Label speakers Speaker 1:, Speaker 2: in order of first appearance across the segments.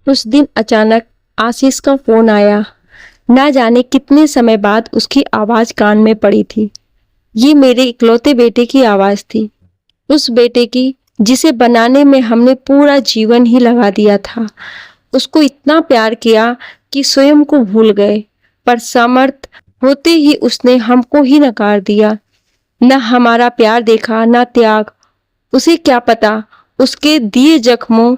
Speaker 1: उस दिन अचानक आशीष का फोन आया। ना जाने कितने समय बाद उसकी आवाज कान में पड़ी थी। ये मेरे इकलौते बेटे की आवाज थी, उस बेटे की जिसे बनाने में हमने पूरा जीवन ही लगा दिया था। उसको इतना प्यार किया कि स्वयं को भूल गए, पर समर्थ होते ही उसने हमको ही नकार दिया। न हमारा प्यार देखा, न त्याग। उसे क्या पता उसके दिए जख्मों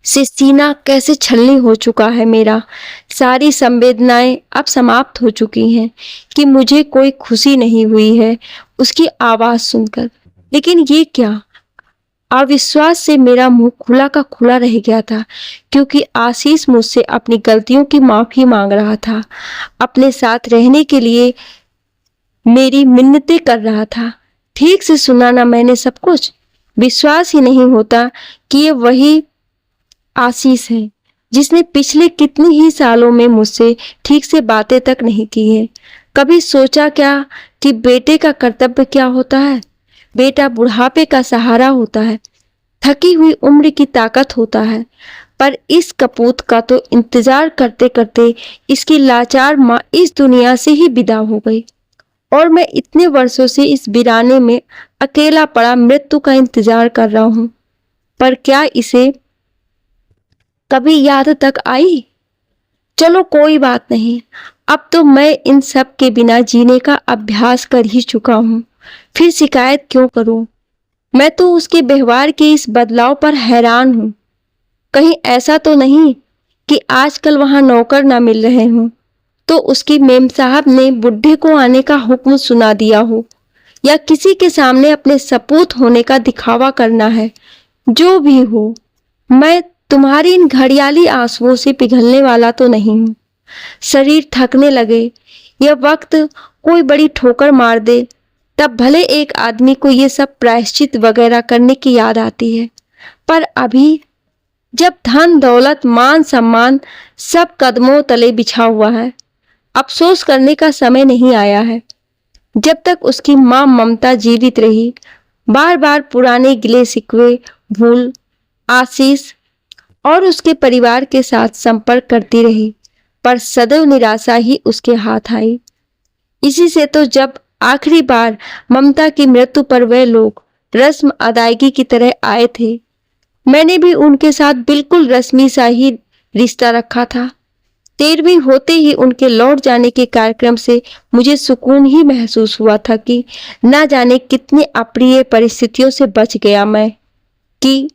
Speaker 1: से सीना कैसे छलनी हो चुका है मेरा। सारी संवेदनाएं अब समाप्त हो चुकी हैं कि मुझे कोई खुशी नहीं हुई है उसकी आवाज सुनकर। लेकिन ये क्या, अविश्वास से मेरा मुंह खुला का खुला रह गया था, क्योंकि आशीष मुझसे अपनी गलतियों की माफी मांग रहा था, अपने साथ रहने के लिए मेरी मिन्नतें कर रहा था। ठीक से सुना ना मैंने सब कुछ। विश्वास ही नहीं होता कि ये वही आशीष है जिसने पिछले कितने ही सालों में मुझसे ठीक से बातें तक नहीं की है। कभी सोचा क्या कि बेटे का कर्तव्य क्या होता है? बेटा बुढ़ापे का सहारा होता है, थकी हुई उम्र की ताकत होता है। पर इस कपूत का तो इंतजार करते करते इसकी लाचार माँ इस दुनिया से ही विदा हो गई, और मैं इतने वर्षों से इस वीराने में अकेला पड़ा मृत्यु का इंतजार कर रहा हूँ। पर क्या इसे कभी याद तक आई? चलो कोई बात नहीं, अब तो मैं इन सब के बिना जीने का अभ्यास कर ही चुका हूँ। फिर शिकायत क्यों करूँ? मैं तो उसके व्यवहार के इस बदलाव पर हैरान हूँ। कहीं ऐसा तो नहीं कि आजकल वहां नौकर ना मिल रहे हों तो उसकी मेम साहब ने बुढ़े को आने का हुक्म सुना दिया हो, या किसी के सामने अपने सपूत होने का दिखावा करना है। जो भी हो, मैं तुम्हारी इन घड़ियाली आंसुओं से पिघलने वाला तो नहीं हूँ। शरीर थकने लगे या वक्त कोई बड़ी ठोकर मार दे, तब भले एक आदमी को ये सब प्रायश्चित वगैरह करने की याद आती है। पर अभी जब धन दौलत मान सम्मान सब कदमों तले बिछा हुआ है, अफसोस करने का समय नहीं आया है। जब तक उसकी माँ ममता जीवित रही, बार बार पुराने गिले शिकवे भूल आशीष और उसके परिवार के साथ संपर्क करती रही, पर सदैव निराशा ही उसके हाथ आई। इसी से तो जब आखिरी बार ममता की मृत्यु पर वे लोग रस्म अदायगी की तरह आए थे, मैंने भी उनके साथ बिल्कुल रस्मी सा ही रिश्ता रखा था। 13वीं होते ही उनके लौट जाने के कार्यक्रम से मुझे सुकून ही महसूस हुआ था कि ना जाने कितनी अप्रिय परिस्थितियों से बच गया मैं, कि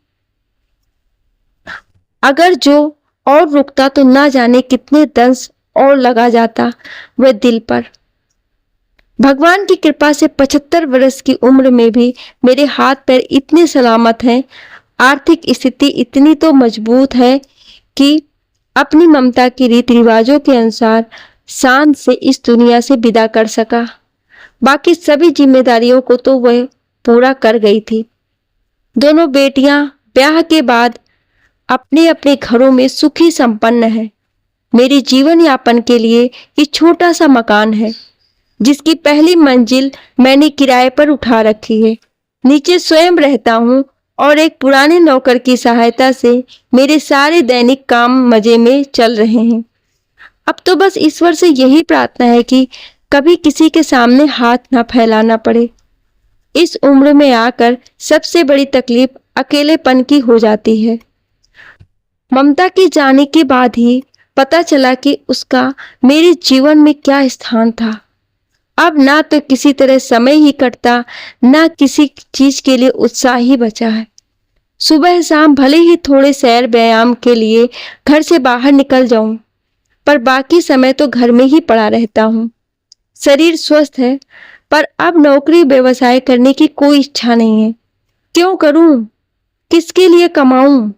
Speaker 1: अगर जो और रुकता तो ना जाने कितने दंश और लगा जाता वह दिल पर। भगवान की कृपा से 75 वर्ष की उम्र में भी मेरे हाथ पैर इतने सलामत हैं, आर्थिक स्थिति इतनी तो मजबूत है कि अपनी ममता की रीति रिवाजों के अनुसार शान से इस दुनिया से विदा कर सका। बाकी सभी जिम्मेदारियों को तो वह पूरा कर गई थी। दोनों बेटियां ब्याह के बाद अपने अपने घरों में सुखी संपन्न है। मेरे जीवन यापन के लिए ये छोटा सा मकान है, जिसकी पहली मंजिल मैंने किराए पर उठा रखी है। नीचे स्वयं रहता हूँ और एक पुराने नौकर की सहायता से मेरे सारे दैनिक काम मजे में चल रहे हैं। अब तो बस ईश्वर से यही प्रार्थना है कि कभी किसी के सामने हाथ ना फैलाना पड़े। इस उम्र में आकर सबसे बड़ी तकलीफ अकेलेपन की हो जाती है। ममता के जाने के बाद ही पता चला कि उसका मेरे जीवन में क्या स्थान था। अब ना तो किसी तरह समय ही कटता, ना किसी चीज के लिए उत्साह ही बचा है। सुबह शाम भले ही थोड़े सैर व्यायाम के लिए घर से बाहर निकल जाऊं, पर बाकी समय तो घर में ही पड़ा रहता हूँ। शरीर स्वस्थ है, पर अब नौकरी व्यवसाय करने की कोई इच्छा नहीं है। क्यों करूं? किसके लिए कमाऊं?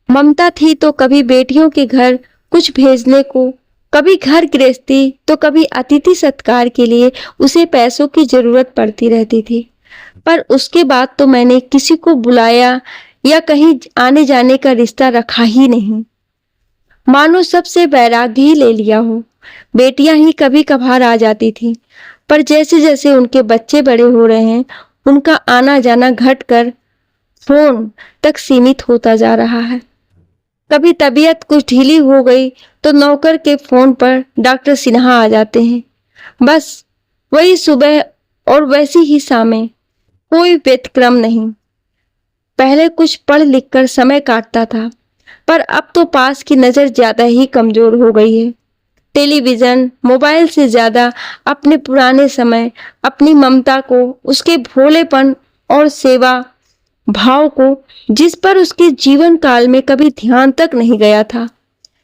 Speaker 1: ममता थी तो कभी बेटियों के घर कुछ भेजने को, कभी घर गृहस्थी, तो कभी अतिथि सत्कार के लिए उसे पैसों की जरूरत पड़ती रहती थी। पर उसके बाद तो मैंने किसी को बुलाया या कहीं आने जाने का रिश्ता रखा ही नहीं। मानो सबसे वैराग्य ही ले लिया हो। बेटियां ही कभी कभार आ जाती थी, पर जैसे जैसे उनके बच्चे बड़े हो रहे हैं, उनका आना जाना घटकर फोन तक सीमित होता जा रहा है। कभी तबीयत कुछ ढीली हो गई तो नौकर के फोन पर डॉक्टर सिन्हा आ जाते हैं। बस वही सुबह और वैसी ही शामें, कोई व्यतिक्रम नहीं। पहले कुछ पढ़ लिख कर समय काटता था, पर अब तो पास की नजर ज्यादा ही कमजोर हो गई है। टेलीविजन, मोबाइल से ज्यादा अपने पुराने समय, अपनी ममता को, उसके भोलेपन और सेवा भाव को, जिस पर उसके जीवन काल में कभी ध्यान तक नहीं गया था,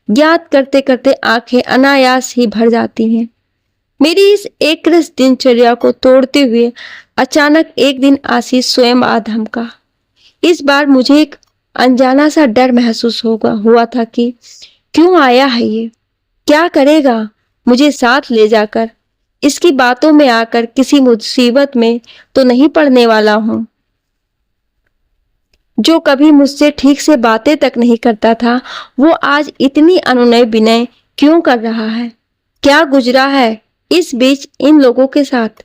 Speaker 1: याद करते करते आंखें अनायास ही भर जाती हैं। मेरी इस एकरस दिनचर्या को तोड़ते हुए अचानक एक दिन आशीष स्वयं आ धमका। इस बार मुझे एक अनजाना सा डर महसूस हुआ था कि क्यों आया है ये, क्या करेगा मुझे साथ ले जाकर, इसकी बातों में आकर किसी मुसीबत में तो नहीं पड़ने वाला हूं। जो कभी मुझसे ठीक से बातें तक नहीं करता था, वो आज इतनी अनुनय विनय क्यों कर रहा है? क्या गुजरा है इस बीच इन लोगों के साथ?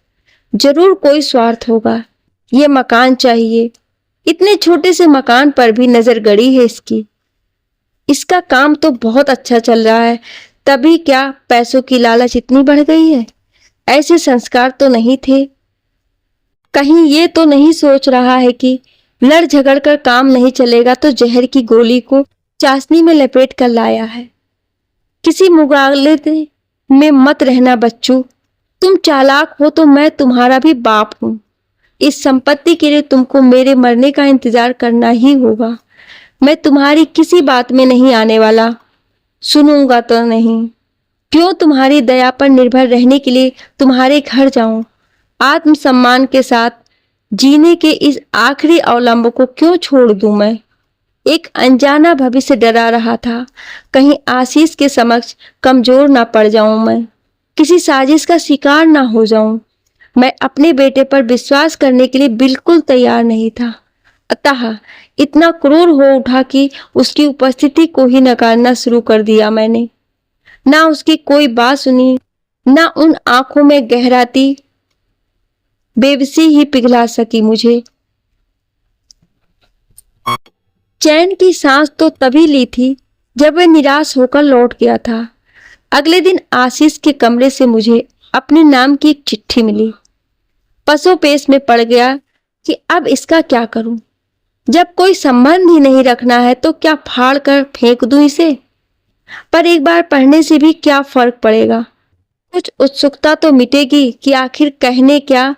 Speaker 1: जरूर कोई स्वार्थ होगा। ये मकान चाहिए, इतने छोटे से मकान पर भी नजर गड़ी है इसकी। इसका काम तो बहुत अच्छा चल रहा है, तभी क्या पैसों की लालच इतनी बढ़ गई है? ऐसे संस्कार तो नहीं थे। कहीं ये तो नहीं सोच रहा है कि लड़ झगड़ कर काम नहीं चलेगा तो जहर की गोली को चाशनी में लपेट कर लाया है। किसी मुगालते में मत रहना बच्चू, तुम चालाक हो तो मैं तुम्हारा भी बाप हूं। इस संपत्ति के लिए तुमको मेरे मरने का इंतजार करना ही होगा। मैं तुम्हारी किसी बात में नहीं आने वाला, सुनूंगा तो नहीं। क्यों तुम्हारी दया पर निर्भर रहने के लिए तुम्हारे घर जाऊं? आत्मसम्मान के साथ जीने के इस आखिरी अवलंब को क्यों छोड़ दूं मैं? एक अनजाना भविष्य डरा रहा था, कहीं आशीष के समक्ष कमजोर ना पड़ जाऊं मैं, किसी साजिश का शिकार ना हो जाऊं। मैं अपने बेटे पर विश्वास करने के लिए बिल्कुल तैयार नहीं था, अतः इतना क्रूर हो उठा कि उसकी उपस्थिति को ही नकारना शुरू कर दिया मैंने। ना उसकी कोई बात सुनी, ना उन आंखों में गहराती बेबसी ही पिघला सकी मुझे। चैन की सांस तो तभी ली थी जब वह निराश होकर लौट गया था। अगले दिन आशीष के कमरे से मुझे अपने नाम की एक चिट्ठी मिली। पसोपेश में पड़ गया कि अब इसका क्या करूं। जब कोई संबंध ही नहीं रखना है तो क्या फाड़ कर फेंक दूं इसे? पर एक बार पढ़ने से भी क्या फर्क पड़ेगा? कुछ उत्सुकता तो मिटेगी कि आखिर कहने क्या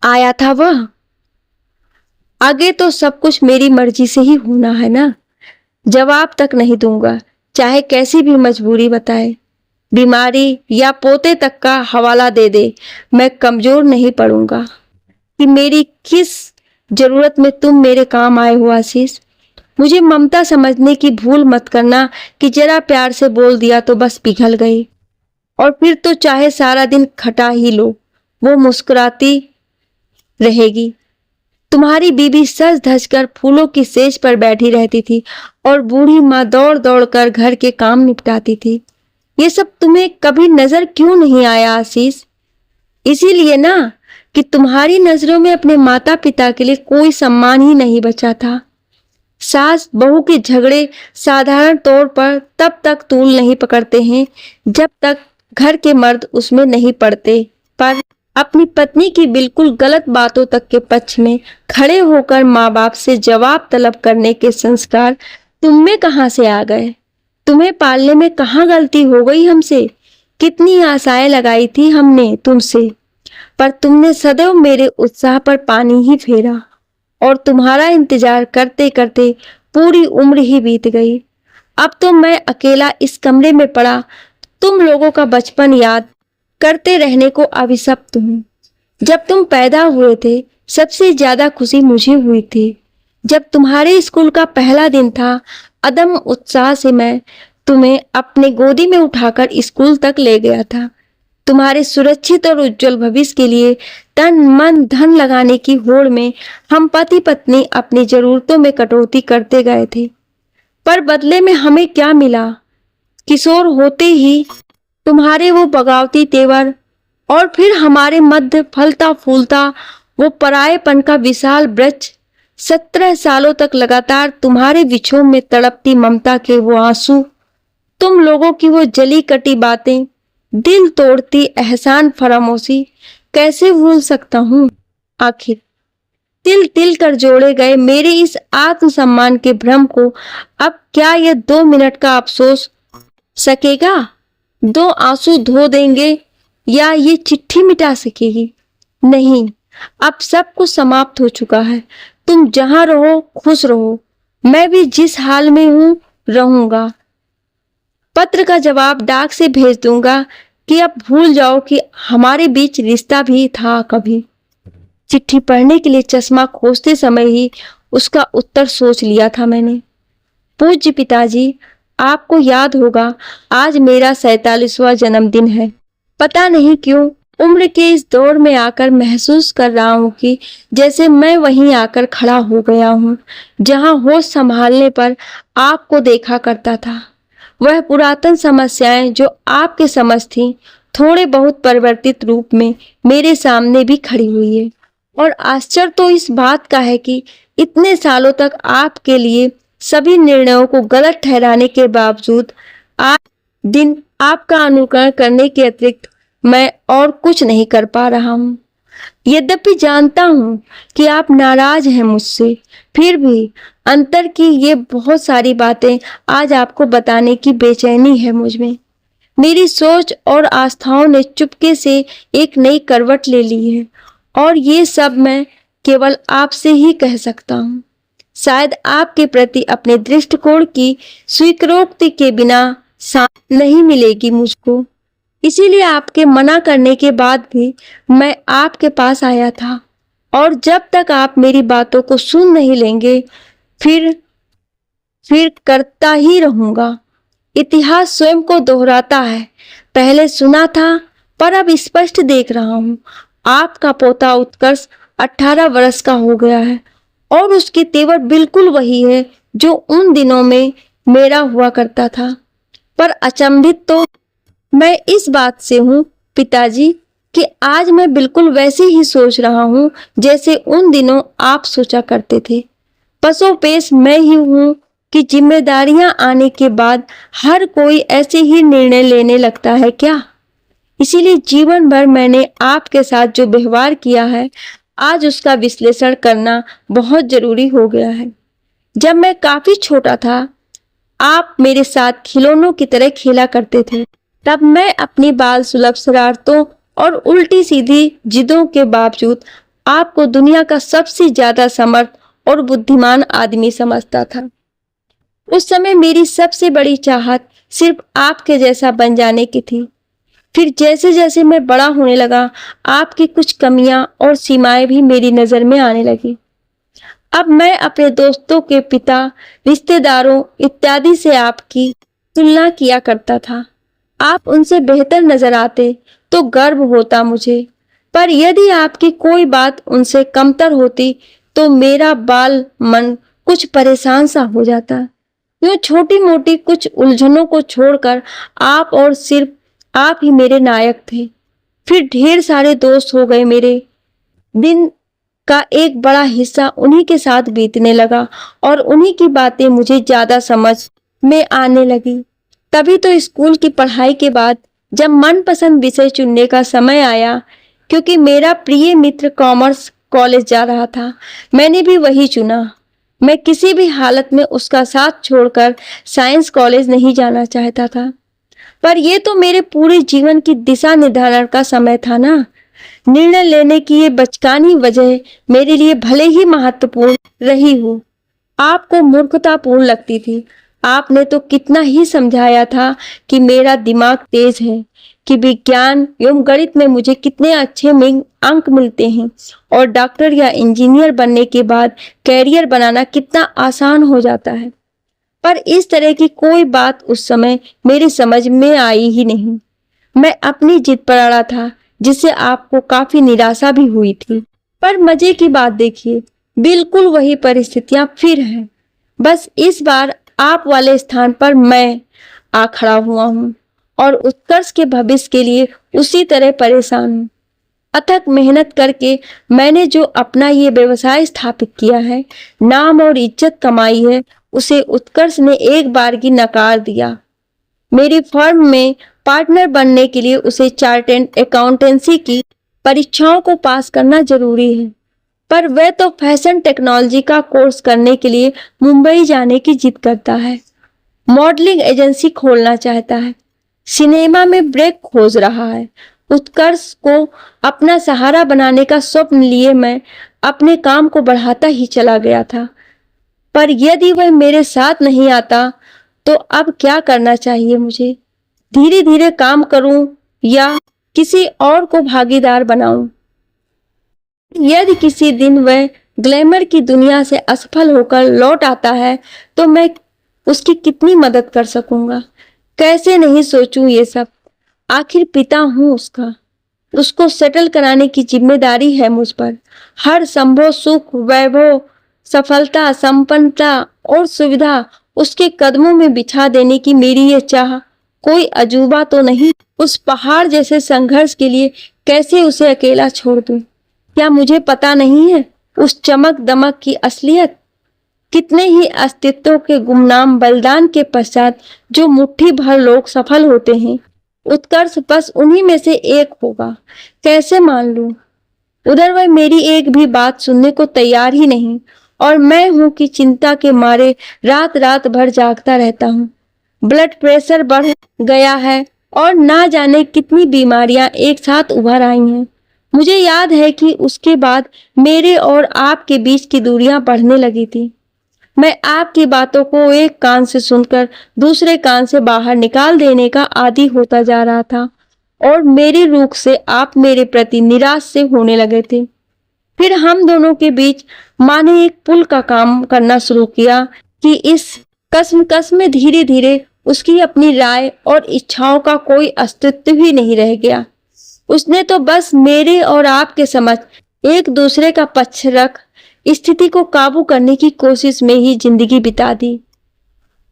Speaker 1: आया था वह। आगे तो सब कुछ मेरी मर्जी से ही होना है ना। जवाब तक नहीं दूंगा, चाहे कैसी भी मजबूरी बताए, बीमारी या पोते तक का हवाला दे दे, मैं कमजोर नहीं पड़ूंगा। कि मेरी किस जरूरत में तुम मेरे काम आए हो आशीष? मुझे ममता समझने की भूल मत करना कि जरा प्यार से बोल दिया तो बस पिघल गई, और फिर तो चाहे सारा दिन खटा ही लो, वो मुस्कुराती रहेगी। तुम्हारी बीबी सज धज कर फूलों की सेज पर बैठी रहती थी और बूढ़ी माँ दौड़ दौड़ कर घर के काम निपटाती थी। ये सब तुम्हें कभी नजर क्यों नहीं आया आशीष? इसीलिए ना कि तुम्हारी नजरों में अपने माता पिता के लिए कोई सम्मान ही नहीं बचा था। सास बहू के झगड़े साधारण तौर पर तब तक तूल नहीं पकड़ते हैं जब तक घर के मर्द उसमें नहीं पड़ते, पर अपनी पत्नी की बिल्कुल गलत बातों तक के पक्ष में खड़े होकर माँ बाप से जवाब तलब करने के संस्कार तुम में कहाँ से आ गए? तुम्हें पालने में कहाँ गलती हो गई हमसे? कितनी आशाएं लगाई थी हमने तुमसे, पर तुमने सदैव मेरे उत्साह पर पानी ही फेरा, और तुम्हारा इंतजार करते करते पूरी उम्र ही बीत गई। अब तो मैं अकेला इस कमरे में पड़ा तुम लोगों का बचपन याद करते रहने को अभिशप्त हूँ। जब तुम पैदा हुए थे सबसे ज्यादा खुशी मुझे हुई थी। जब तुम्हारे स्कूल का पहला दिन था, अदम उत्साह से मैं तुम्हें अपने गोदी में उठाकर स्कूल तक ले गया था। तुम्हारे सुरक्षित और उज्जवल भविष्य के लिए तन मन धन लगाने की होड़ में हम पति पत्नी अपनी जरूरतों में कटौती करते गए थे, पर बदले में हमें क्या मिला? किशोर होते ही तुम्हारे वो बगावती तेवर, और फिर हमारे मध्य फलता फूलता वो परायेपन का विशाल वृक्ष 17 सालों तक लगातार तुम्हारे विछोह में तड़पती ममता के वो आंसू, तुम लोगों की वो जली कटी बातें, दिल तोड़ती एहसान फरामोशी कैसे भूल सकता हूँ। आखिर तिल तिल कर जोड़े गए मेरे इस आत्मसम्मान के भ्रम को अब क्या यह 2 मिनट का अफसोस सकेगा? 2 आंसू धो देंगे या ये चिट्ठी मिटा सकेगी? नहीं, अब सब कुछ समाप्त हो चुका है। तुम जहां रहो खुश रहो, मैं भी जिस हाल में हूं रहूंगा। पत्र का जवाब डाक से भेज दूंगा कि अब भूल जाओ कि हमारे बीच रिश्ता भी था कभी। चिट्ठी पढ़ने के लिए चश्मा खोजते समय ही उसका उत्तर सोच लिया था मैंने। पूज्य पिताजी, आपको याद होगा आज मेरा 47वां जन्मदिन है। पता नहीं क्यों उम्र के इस दौर में आकर महसूस कर रहा हूँ कि जैसे मैं वहीं आकर खड़ा हो गया हूँ जहाँ होश संभालने पर आपको देखा करता था। वह पुरातन समस्याएं जो आपके समझ थीं थोड़े बहुत परिवर्तित रूप में मेरे सामने भी खड़ी हुई है। और आश्चर्य तो इस बात का है कि इतने सालों तक आपके लिए सभी निर्णयों को गलत ठहराने के बावजूद आज दिन आपका अनुकरण करने के अतिरिक्त मैं और कुछ नहीं कर पा रहा हूँ। यद्यपि जानता हूँ कि आप नाराज हैं मुझसे, फिर भी अंतर की ये बहुत सारी बातें आज आपको बताने की बेचैनी है मुझ में। मेरी सोच और आस्थाओं ने चुपके से एक नई करवट ले ली है और ये सब मैं केवल आपसे ही कह सकता हूँ। शायद आपके प्रति अपने दृष्टिकोण की स्वीकारोक्ति के बिना शांति नहीं मिलेगी मुझको। इसीलिए आपके मना करने के बाद भी मैं आपके पास आया था और जब तक आप मेरी बातों को सुन नहीं लेंगे फिर करता ही रहूंगा। इतिहास स्वयं को दोहराता है। पहले सुना था पर अब स्पष्ट देख रहा हूँ। आपका पोता उत्कर्ष 18 वर्ष का हो गया है और उसके तेवर बिल्कुल वही है जो उन दिनों में मेरा हुआ करता था। पर अचंभित तो मैं इस बात से हूँ पिताजी कि आज मैं बिल्कुल वैसे ही सोच रहा हूँ जैसे उन दिनों आप सोचा करते थे। पसोपेश मैं ही हूँ कि जिम्मेदारियां आने के बाद हर कोई ऐसे ही निर्णय लेने लगता है क्या? इसीलिए जीवन भर मैंने आपके साथ जो व्यवहार किया है आज उसका विश्लेषण करना बहुत जरूरी हो गया है। जब मैं काफी छोटा था आप मेरे साथ खिलौनों की तरह खेला करते थे। तब मैं अपनी बाल सुलभ शरारतों और उल्टी सीधी जिदों के बावजूद आपको दुनिया का सबसे ज्यादा समर्थ और बुद्धिमान आदमी समझता था। उस समय मेरी सबसे बड़ी चाहत सिर्फ आपके जैसा बन जाने की थी। फिर जैसे जैसे मैं बड़ा होने लगा आपकी कुछ कमियां और सीमाएं भी मेरी नजर में आने लगी। अब मैं अपने दोस्तों के पिता, रिश्तेदारों इत्यादि से आपकी तुलना किया करता था। आप उनसे बेहतर नजर आते तो गर्व होता मुझे, पर यदि आपकी कोई बात उनसे कमतर होती तो मेरा बाल मन कुछ परेशान सा हो जाता। यूं छोटी मोटी कुछ उलझनों को छोड़कर आप और सिर्फ आप ही मेरे नायक थे। फिर ढेर सारे दोस्त हो गए। मेरे दिन का एक बड़ा हिस्सा उन्हीं के साथ बीतने लगा और उन्हीं की बातें मुझे ज्यादा समझ में आने लगी। तभी तो स्कूल की पढ़ाई के बाद जब मनपसंद विषय चुनने का समय आया, क्योंकि मेरा प्रिय मित्र कॉमर्स कॉलेज जा रहा था, मैंने भी वही चुना। मैं किसी भी हालत में उसका साथ छोड़कर साइंस कॉलेज नहीं जाना चाहता था, पर यह तो मेरे पूरे जीवन की दिशा निर्धारण का समय था ना। निर्णय लेने की ये बचकानी वजह मेरे लिए भले ही महत्वपूर्ण रही हो, आपको मूर्खतापूर्ण लगती थी। आपने तो कितना ही समझाया था कि मेरा दिमाग तेज है, कि विज्ञान एवं गणित में मुझे कितने अच्छे अंक मिलते हैं और डॉक्टर या इंजीनियर बनने के बाद कैरियर बनाना कितना आसान हो जाता है। पर इस तरह की कोई बात उस समय मेरी समझ में आई ही नहीं। मैं अपनी जिद पर अड़ा था, जिससे आपको काफी निराशा भी हुई थी। पर मजे की बात देखिए, बिल्कुल वही परिस्थितियां फिर हैं। बस इस बार आप वाले स्थान पर मैं आ खड़ा हुआ हूँ और उत्कर्ष के भविष्य के लिए उसी तरह परेशान हूँ। अथक मेहनत करके मैंने जो अपना ये व्यवसाय स्थापित किया है, नाम और इज्जत कमाई है, उसे उत्कर्ष ने एक बार की नकार दिया। मेरी फर्म में पार्टनर बनने के लिए उसे चार्टर्ड अकाउंटेंसी की परीक्षाओं को पास करना जरूरी है, पर वह तो फैशन टेक्नोलॉजी का कोर्स करने के लिए मुंबई जाने की जिद करता है। मॉडलिंग एजेंसी खोलना चाहता है, सिनेमा में ब्रेक खोज रहा है। उत्कर्ष को अपना सहारा बनाने का स्वप्न लिए मैं अपने काम को बढ़ाता ही चला गया था, पर यदि वह मेरे साथ नहीं आता तो अब क्या करना चाहिए मुझे? धीरे धीरे काम करूं या किसी और को भागीदार बनाऊं? यदि किसी दिन वह ग्लैमर की दुनिया से असफल होकर लौट आता है तो मैं उसकी कितनी मदद कर सकूंगा? कैसे नहीं सोचूं ये सब? आखिर पिता हूं उसका, उसको सेटल कराने की जिम्मेदारी है मुझ पर। हर संभव सुख, वैभव, सफलता, संपन्नता और सुविधा उसके कदमों में बिछा देने की मेरी ये चाह कोई अजूबा तो नहीं? उस पहाड़ जैसे संघर्ष के लिए कैसे उसे अकेला छोड़ दूं? क्या मुझे पता नहीं है उस चमक दमक की असलियत? कितने ही अस्तित्व के गुमनाम बलिदान के पश्चात जो मुट्ठी भर लोग सफल होते हैं, उत्कर्ष बस उन्हीं में से एक होगा। कैसे मान लूं? उधर वह मेरी एक भी बात सुनने को तैयार ही नहीं, और मैं हूं कि चिंता के मारे रात रात भर जागता रहता हूं। ब्लड प्रेशर बढ़ गया है और ना जाने कितनी बीमारियां एक साथ उभर आई हैं। मुझे याद है कि उसके बाद मेरे और आपके बीच की दूरियां बढ़ने लगी थी। मैं आपकी बातों को एक कान से सुनकर दूसरे कान से बाहर निकाल देने का आदी होता जा रहा था, और मेरी रूख से आप मेरे प्रति निराश से होने लगे थे। फिर हम दोनों के बीच माँ ने एक पुल का काम करना शुरू किया कि इस कश्मकश में धीरे धीरे उसकी अपनी राय और इच्छाओं का कोई अस्तित्व ही नहीं रह गया। उसने तो बस मेरे और आपके समक्ष एक दूसरे का पक्ष रख स्थिति को काबू करने की कोशिश में ही जिंदगी बिता दी।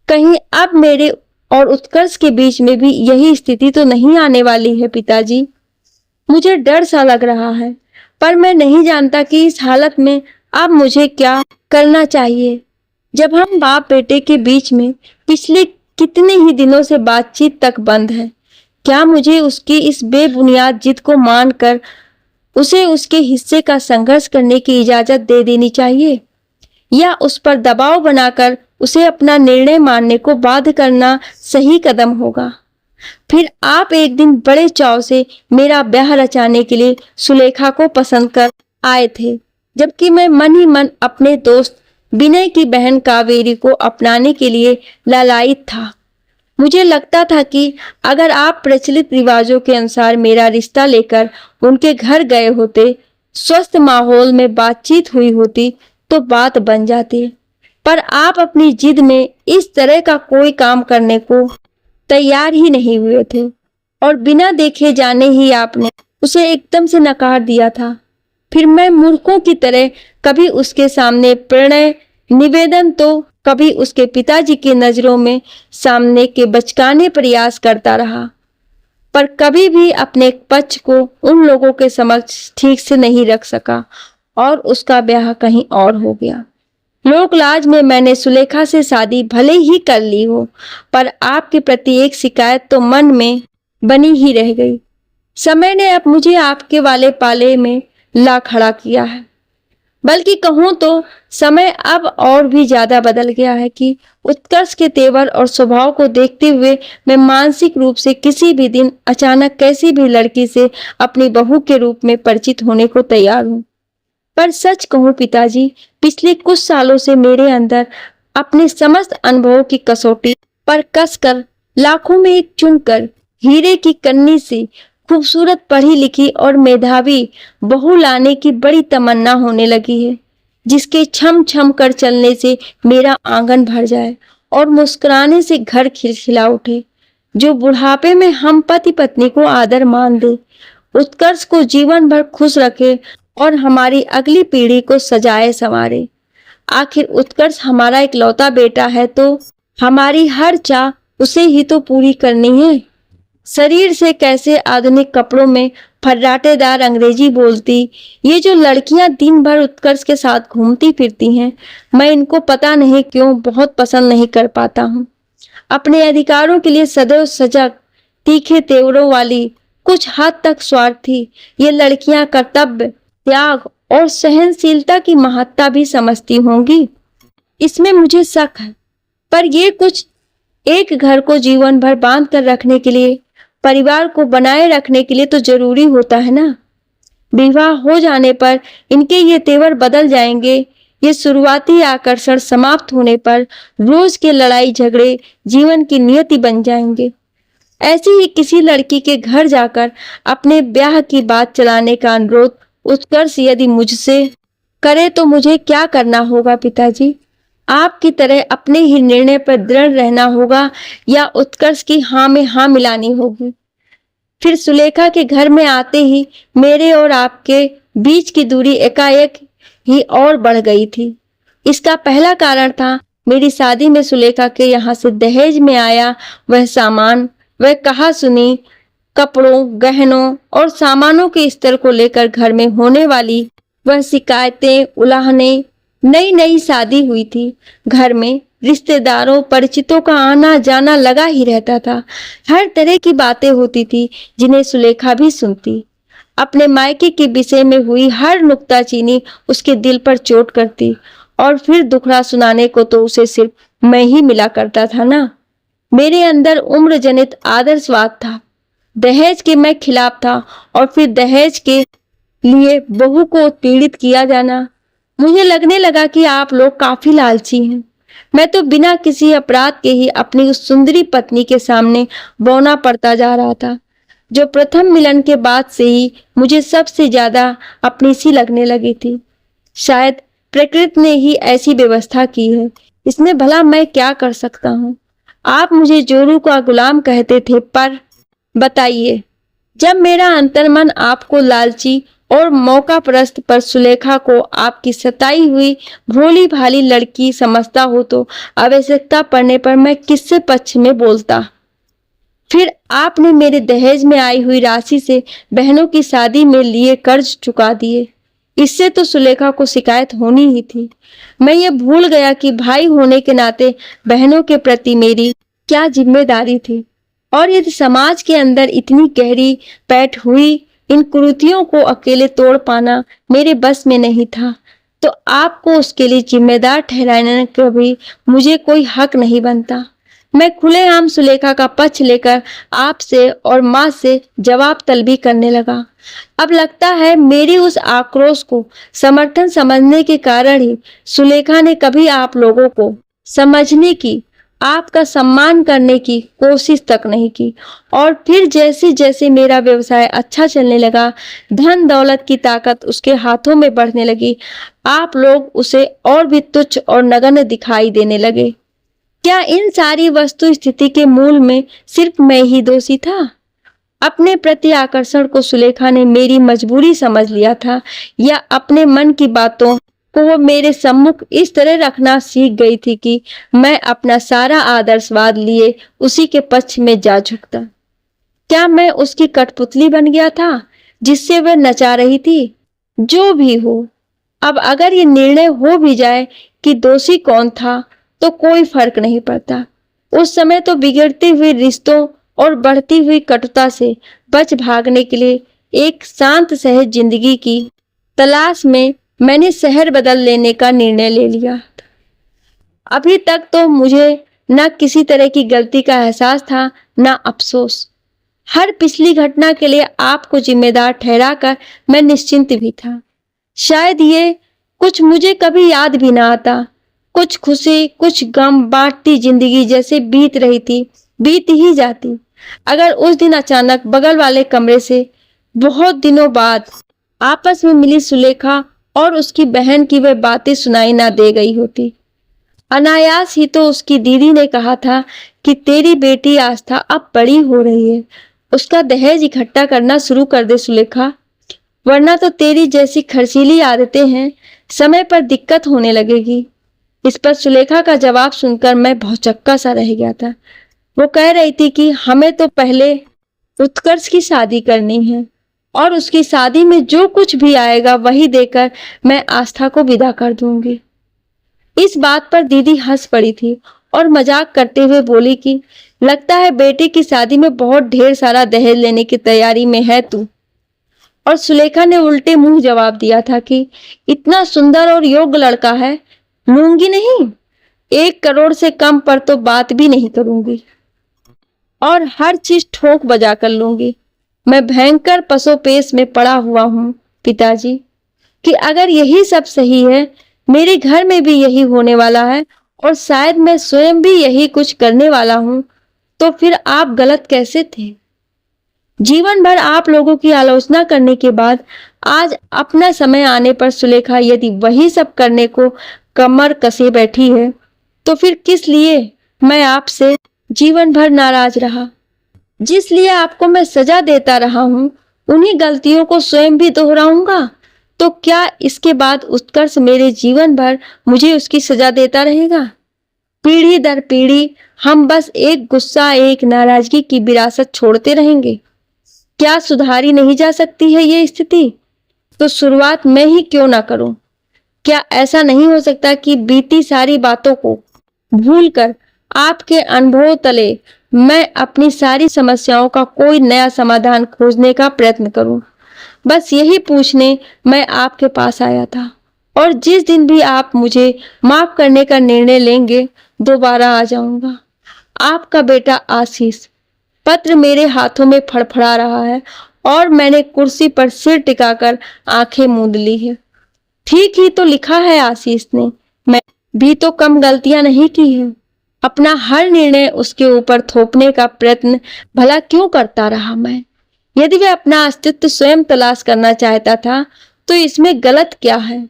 Speaker 1: कहीं अब मेरे और उत्कर्ष के बीच में भी यही स्थिति तो नहीं आने वाली है पिताजी? मुझे डर सा लग रहा है, पर मैं नहीं जानता कि इस हालत में अब मुझे क्या करना चाहिए। जब हम बाप बेटे के बीच में पिछले कितने ही दिनों से बातचीत तक बंद है, क्या मुझे उसकी इस बेबुनियाद जिद को मानकर उसे उसके हिस्से का संघर्ष करने की इजाजत दे देनी चाहिए, या उस पर दबाव बनाकर उसे अपना निर्णय मानने को बाध्य करना सही कदम होगा? फिर आप एक दिन बड़े चाव से मेरा ब्याह रचाने के लिए सुलेखा को पसंद कर आए थे, जबकि मैं मन ही मन अपने दोस्त विनय की बहन कावेरी को अपनाने के लिए लालायित था। मुझे लगता था कि अगर आप प्रचलित रिवाजों के अनुसार मेरा रिश्ता लेकर उनके घर गए होते, स्वस्थ माहौल में बातचीत हुई होती तो बात बन जाती, पर आप अपनी जिद में इस तरह का कोई काम करने को तैयार ही नहीं हुए थे, और बिना देखे जाने ही आपने उसे एकदम से नकार दिया था। फिर मैं मूर्खों की तरह कभी उसके सामने प्रणय निवेदन तो कभी उसके पिताजी की नजरों में सामने के बचकाने प्रयास करता रहा, पर कभी भी अपने पक्ष को उन लोगों के समक्ष ठीक से नहीं रख सका, और उसका ब्याह कहीं और हो गया। लोकलाज में मैंने सुलेखा से शादी भले ही कर ली हो, पर आपके प्रति एक शिकायत तो मन में बनी ही रह गई। समय ने अब मुझे आपके वाले पाले में ला खड़ा किया है, बल्कि कहूँ तो समय अब और भी ज्यादा बदल गया है कि उत्कर्ष के तेवर और स्वभाव को देखते हुए मैं मानसिक रूप से किसी भी दिन अचानक कैसी भी लड़की से अपनी बहू के रूप में परिचित होने को तैयार हूँ। पर सच कहूँ पिताजी, पिछले कुछ सालों से मेरे अंदर अपने समस्त अनुभवों की कसौटी पर कसकर लाखों में एक चुनकर हीरे की कन्नी से खूबसूरत पढ़ी लिखी और मेधावी बहू लाने की बड़ी तमन्ना होने लगी है, जिसके छम छम कर चलने से मेरा आंगन भर जाए और मुस्कुराने से घर खिलखिला उठे, जो बुढ़ापे में हम पति पत्नी को आदर मान दे, उत्कर्ष को जीवन भर खुश रखे और हमारी अगली पीढ़ी को सजाए संवारे। आखिर उत्कर्ष हमारा इकलौता बेटा है, तो हमारी हर चाह उसे ही तो पूरी करनी है। शरीर से कैसे आधुनिक कपड़ों में फर्राटेदार अंग्रेजी बोलती ये जो लड़कियां दिन भर उत्कर्ष के साथ घूमती फिरती हैं, मैं इनको पता नहीं क्यों बहुत पसंद नहीं कर पाता हूँ। अपने अधिकारों के लिए सदैव सजग, तीखे तेवरों वाली, कुछ हद तक स्वार्थी ये लड़कियां कर्तव्य, त्याग और सहनशीलता की महत्ता भी समझती होंगी, इसमें मुझे शक है। पर ये कुछ एक घर को जीवन भर बांध कर रखने के लिए, परिवार को बनाए रखने के लिए तो जरूरी होता है ना। विवाह हो जाने पर इनके ये तेवर बदल जाएंगे। ये शुरुआती आकर्षण समाप्त होने पर रोज के लड़ाई झगड़े जीवन की नियति बन जाएंगे। ऐसी ही किसी लड़की के घर जाकर अपने ब्याह की बात चलाने का अनुरोध उत्कर्ष यदि मुझसे करे तो मुझे क्या करना होगा पिताजी? आपकी तरह अपने ही निर्णय पर दृढ़ रहना होगा या उत्कर्ष की हाँ में हाँ मिलानी होगी? फिर सुलेखा के घर में आते ही मेरे और आपके बीच की दूरी एकाएक ही और बढ़ गई थी। इसका पहला कारण था मेरी शादी में सुलेखा के यहाँ से दहेज में आया वह सामान, वह कहा सुनी कपड़ों, गहनों और सामानों के स्तर को लेकर घर में होने वाली वह शिकायतें, उलाहने। नई नई शादी हुई थी, घर में रिश्तेदारों परिचितों का आना जाना लगा ही रहता था। हर तरह की बातें होती थी जिन्हें सुलेखा भी सुनती। अपने मायके के विषय में हुई हर नुक्ताचीनी उसके दिल पर चोट करती, और फिर दुखड़ा सुनाने को तो उसे सिर्फ मैं ही मिला करता था ना। मेरे अंदर उम्र जनित आदर्शवाद था, दहेज के मैं खिलाफ था, और फिर दहेज के लिए बहू को उत्पीड़ित किया जाना। मुझे लगने लगा कि आप लोग काफी लालची हैं। मैं तो बिना किसी अपराध के ही अपनी उस सुंदरी पत्नी के सामने बौना पड़ता जा रहा था, जो प्रथम मिलन के बाद से ही मुझे सबसे ज्यादा अपनी सी लगने लगी थी। शायद प्रकृति ने ही ऐसी व्यवस्था की है, इसमें भला मैं क्या कर सकता हूँ? आप मुझे जोरू का गुलाम कहते थे, पर बताइए, जब मेरा अंतर्मन आपको लालची और मौका परस्त पर सुलेखा को आपकी सताई हुई भोली भाली लड़की समझता हो तो आवश्यकता पड़ने पर मैं किससे पक्ष में बोलता? फिर आपने मेरे दहेज में आई हुई राशि से बहनों की शादी में लिए कर्ज चुका दिए। इससे तो सुलेखा को शिकायत होनी ही थी। मैं ये भूल गया कि भाई होने के नाते बहनों के प्रति मेरी क्या जिम्मेदारी थी, और यदि समाज के अंदर इतनी गहरी पैठ हुई इन कुरीतियों को अकेले तोड़ पाना मेरे बस में नहीं था, तो आपको उसके लिए जिम्मेदार ठहराने का भी मुझे कोई हक नहीं बनता। मैं खुलेआम सुलेखा का पक्ष लेकर आपसे और माँ से जवाब तलबी करने लगा। अब लगता है मेरी उस आक्रोश को समर्थन समझने के कारण ही सुलेखा ने कभी आप लोगों को समझने की, आपका सम्मान करने की कोशिश तक नहीं की। और फिर जैसे जैसे मेरा व्यवसाय अच्छा चलने लगा, धन दौलत की ताकत उसके हाथों में बढ़ने लगी, आप लोग उसे और भी तुच्छ और नगण्य दिखाई देने लगे। क्या इन सारी वस्तु स्थिति के मूल में सिर्फ मैं ही दोषी था? अपने प्रति आकर्षण को सुलेखा ने मेरी मजबूरी समझ लिया था, या अपने मन की बातों को वो मेरे सम्मुख इस तरह रखना सीख गई थी कि मैं अपना सारा आदर्शवाद लिए उसी के पक्ष में जा झुकता? क्या मैं उसकी कठपुतली बन गया था जिससे वह नचा रही थी? जो भी हो, अब अगर ये निर्णय हो भी जाए कि दोषी कौन था तो कोई फर्क नहीं पड़ता। उस समय तो बिगड़ते हुए रिश्तों और बढ़ती हुई कटुता से बच भागने के लिए एक शांत सहज जिंदगी की तलाश में मैंने शहर बदल लेने का निर्णय ले लिया। अभी तक तो मुझे न किसी तरह की गलती का एहसास था, न अफसोस। हर पिछली घटना के लिए आपको जिम्मेदार ठहराकर मैं निश्चिंत भी था। शायद ये कुछ मुझे कभी याद भी ना आता। कुछ खुशी कुछ गम बांटती जिंदगी जैसे बीत रही थी, बीत ही जाती, अगर उस दिन अचानक बगल वाले कमरे से बहुत दिनों बाद आपस में मिली सुलेखा और उसकी बहन की वह बातें सुनाई ना दे गई होती। अनायास ही तो उसकी दीदी ने कहा था कि तेरी बेटी आस्था अब बड़ी हो रही है, उसका दहेज इकट्ठा करना शुरू कर दे सुलेखा, वरना तो तेरी जैसी खर्चीली आदतें हैं, समय पर दिक्कत होने लगेगी। इस पर सुलेखा का जवाब सुनकर मैं भौचक्का सा रह गया था। वो कह रही थी कि हमें तो पहले उत्कर्ष की शादी करनी है और उसकी शादी में जो कुछ भी आएगा वही देकर मैं आस्था को विदा कर दूंगी। इस बात पर दीदी हंस पड़ी थी और मजाक करते हुए बोली कि लगता है बेटे की शादी में बहुत ढेर सारा दहेज लेने की तैयारी में है तू। और सुलेखा ने उल्टे मुंह जवाब दिया था कि इतना सुंदर और योग्य लड़का है, लूंगी नहीं, 1 करोड़ से कम पर तो बात भी नहीं करूंगी और हर चीज ठोक बजा कर लूंगी। मैं भयंकर पसोपेश में पड़ा हुआ हूँ पिताजी, कि अगर यही सब सही है, मेरे घर में भी यही होने वाला है और शायद मैं स्वयं भी यही कुछ करने वाला हूँ, तो फिर आप गलत कैसे थे? जीवन भर आप लोगों की आलोचना करने के बाद आज अपना समय आने पर सुलेखा यदि वही सब करने को कमर कसे बैठी है, तो फिर किस लिए मैं आपसे जीवन भर नाराज रहा? जिस लिए आपको मैं सजा देता रहा हूँ, उन्हीं गलतियों को स्वयं भी दोहराऊंगा, तो क्या इसके बाद उत्कर्ष मेरे जीवन भर मुझे उसकी सजा देता रहेगा? पीढ़ी दर पीढ़ी हम बस एक गुस्सा, एक नाराजगी की विरासत छोड़ते रहेंगे। क्या सुधारी नहीं जा सकती है ये स्थिति? तो शुरुआत मैं ही क्यों ना करूं? क्या ऐसा नहीं हो सकता कि बीती सारी बातों को भूलकर आपके अनुभव तले मैं अपनी सारी समस्याओं का कोई नया समाधान खोजने का प्रयत्न करूं? बस यही पूछने मैं आपके पास आया था। और जिस दिन भी आप मुझे माफ करने का निर्णय लेंगे, दोबारा आ जाऊंगा। आपका बेटा आशीष। पत्र मेरे हाथों में फड़फड़ा रहा है और मैंने कुर्सी पर सिर टिकाकर आंखें मूंद ली है। ठीक ही तो लिखा है आशीष ने, मैं भी तो कम गलतियां नहीं की है। अपना हर निर्णय उसके ऊपर थोपने का प्रयत्न भला क्यों करता रहा मैं? यदि वह अपना अस्तित्व स्वयं तलाश करना चाहता था, तो इसमें गलत क्या है?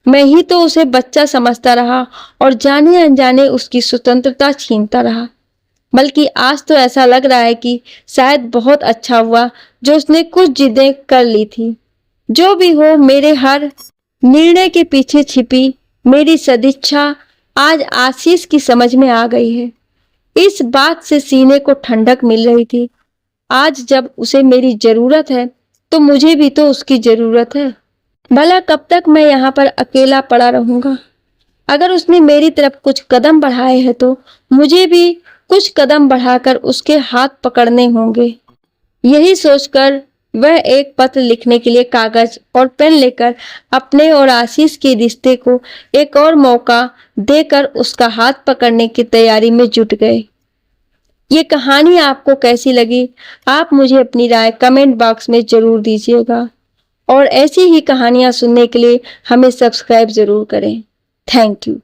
Speaker 1: मैं ही तो उसे बच्चा समझता रहा और जाने अनजाने उसकी स्वतंत्रता छीनता रहा। बल्कि आज तो ऐसा लग रहा है कि शायद बहुत अच्छा हुआ जो उसने कुछ जिद्दें कर ली थी। जो भी हो, मेरे हर निर्णय के पीछे छिपी मेरी सदिच्छा आज आशीष की समझ में आ गई है। इस बात से सीने को ठंडक मिल रही थी। आज जब उसे मेरी जरूरत है, तो मुझे भी तो उसकी जरूरत है। भला कब तक मैं यहाँ पर अकेला पड़ा रहूंगा? अगर उसने मेरी तरफ कुछ कदम बढ़ाए हैं, तो मुझे भी कुछ कदम बढ़ाकर उसके हाथ पकड़ने होंगे। यही सोचकर वह एक पत्र लिखने के लिए कागज और पेन लेकर अपने और आशीष के रिश्ते को एक और मौका देकर उसका हाथ पकड़ने की तैयारी में जुट गए। ये कहानी आपको कैसी लगी? आप मुझे अपनी राय कमेंट बॉक्स में जरूर दीजिएगा और ऐसी ही कहानियां सुनने के लिए हमें सब्सक्राइब जरूर करें। Thank you.